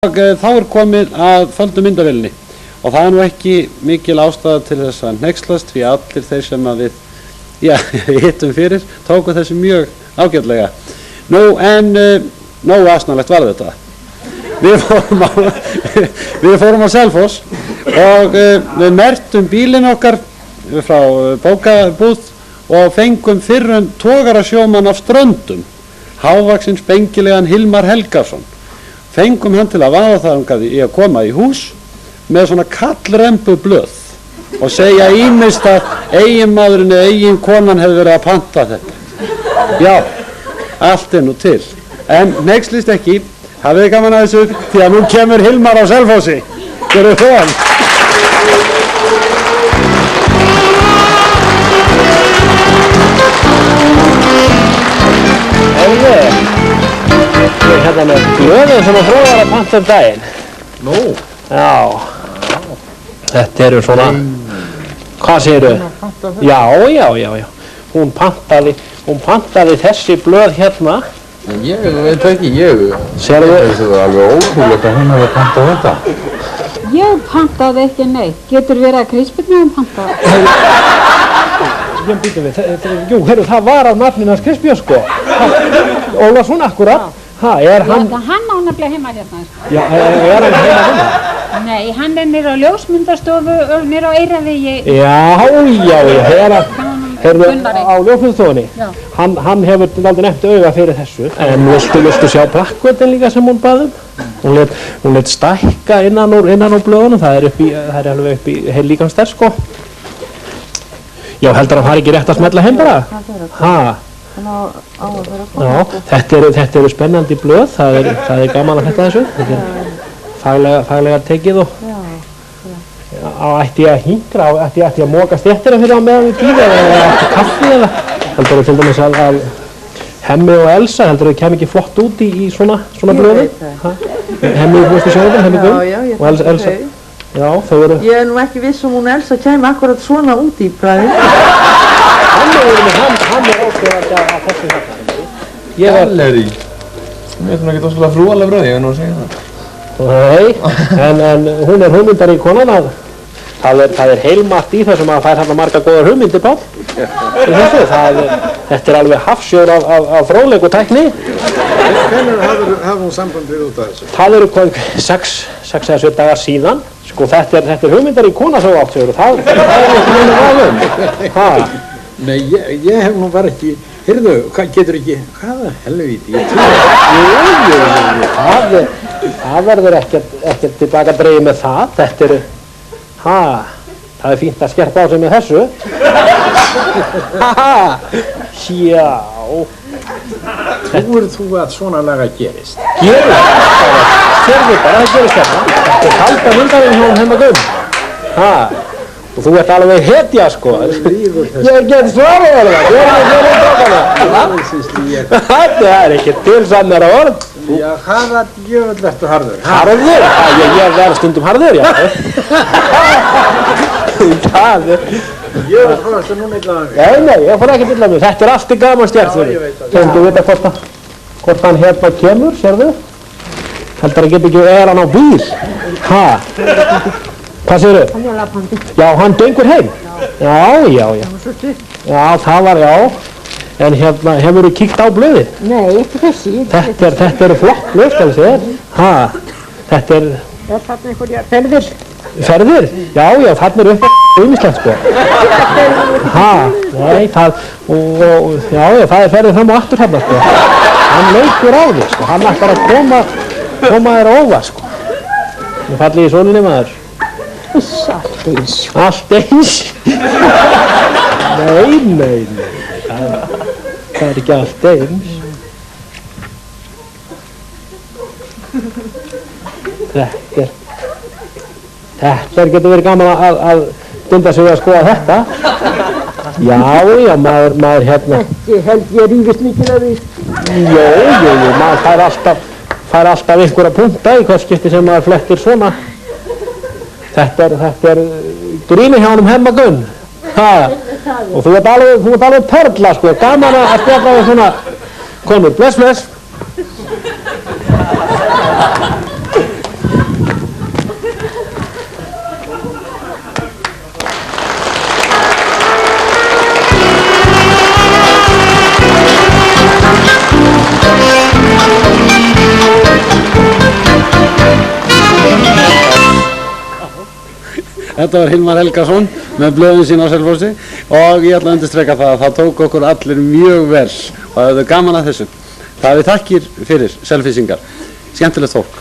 Og þá komið að földu myndavélinni og það nú ekki mikil ástæða til þess að hneykslast því allir þeir sem að við hittum fyrir tóku þessu mjög ágætlega. Nú en nógu asnalegt var þetta. Við fórum á Selfoss og við merktum bílinn okkar frá bókabúð og fengum fyrrum togarasjómann af Ströndum, hávaxinn spengilegan Hilmar Helgason. Fengum hann til að vaða þangað í að koma í hús með svona kallrembu blöð og segja ýmist að eiginmaðurinn eða eiginkonan hefði verið að panta þetta. Já, allt nú til. En hneykslist ekki, hafið þið gaman að þessu því að nú kemur Hilmar á Selfossi. Gjörðu vel. Hérna með blöðin sem að Fró var að panta daginn. Nú? Já. Þetta eru svona, hvað segirðu? Já. Hún pantaði þessi blöð hérna. Ég veit ekki, Sérðu? Það er alveg ótrúlegt að hún hefði pantað þetta. Ég pantaði ekki neitt. Getur verið að Kristbjörn pantaði? Jú, það var á nafninu hans Kristbjörn sko. Ólafsson akkurat. Er hann... Hann á nefnilega heima hérna. Já, er hann heima hérna? Nei, hann er nýr á ljósmyndastofu og nýr á Eyravegi. Já, á ljósmyndastofunni. Hann hefur aldrei nefnt auga fyrir þessu. En viltu sjá plakkvöldin líka sem hún bað um? Hún lét stækka innan úr blöðunum, það er alveg upp í heil líkamsstærð sko. Já, heldur hann fari ekki rétt að smella heim bara? Já, þetta eru spennandi blöð, það er gaman að þetta þessu, þetta er faglega tekið og ætti ég að hingra, ætti ég að moka stéttina fyrir á meðan við býða eða ætti kaffi eða heldur til dæmis að Hemmi og Elsa, heldur þau kem ekki flott út í svona blöðu? Hemmi, þú veist sjóðum, Hemmi Gunn og Elsa. Já, þau eru... Ég er nú ekki viss hún Elsa kemi akkurat svona út í bræði. Hann er áskilvægt að þessu þetta. Galleri. Mér finnst hún ekki óskilvægt frúalega bröð, ég verð nú að segja það. Nei, en hún er hugmyndar í konan að það er heilmargt í þessum að fær hérna marga góðar hugmyndir Páll. Þetta er alveg hafsjór af fróðleik og tækni. Hvenær hafði hún sambandið út af þessu? Það eru 6 eða 7 dagar síðan. Sko þetta er hugmyndar í kona svo átt, það er ekki meina ráðum. Nei, ég hef nú bara ekki, heyrðu, getur ekki, hvaða helvíti, Það verður ekkert tilbaka dreigið með það, þetta eru, það er fínt að skerpa á sig með þessu. Já. Trúir þú að svona laga gerist? Sérðu bara, það gerist þetta. Þetta er kalda myndarinn hjá Hemma Gunn. Og þú ert alveg hetja sko. Ég get svarað alveg. Þetta er ekki til sannara orð. Já, hvaða djöfull ertu harður? Harður? Ég verð stundum harður, já. Ég fór eftir núna illa að mig. Nei, ég fór ekki illa að mig. Þetta er allt í gaman stjart fyrir. Já, ég veit það. Þú veit hvort hann hérna kemur, sérðu? Heldur að geta ekki hann á bíl. Hvað segirðu? Hann er lappandi. Já, hann gengur heim. Já. Já, það var já. En hérna, hefur þú kíkt á blöðið? Nei, ekki þessi. Þetta eru flott blöð, skal ég segja. Þetta er... Er þarna einhverjar ferðir? Ferðir? Já, þarna eru ýmislegt sko. Nei, það er ferðir fram og aftur þarna sko. Hann leikur á því sko, hann ætlar að koma þér óvar sko. Ég falli í sólinni maður. Allt eins. Allt eins? Nei. Það er ekki allt eins. Þetta getur verið gaman að dunda sig við að skoða þetta. Já, maður hérna. Ekki held ég rífist mikið af því. Jú, maður fær alltaf einhverja punta í hvað skipti sem maður flettir svona. Þetta er gríni hjá honum Hemma Gunn. Og þú ert alveg perla sko, gaman að spjalla við svona konur. Bless. Þetta var Hilmar Helgason með blöðin sín á Selfossi og ég ætla að undirstreka það að það tók okkur allir mjög vel og það er gaman að þessu. Það við þakkir fyrir Selfissingar, skemmtilegt fólk.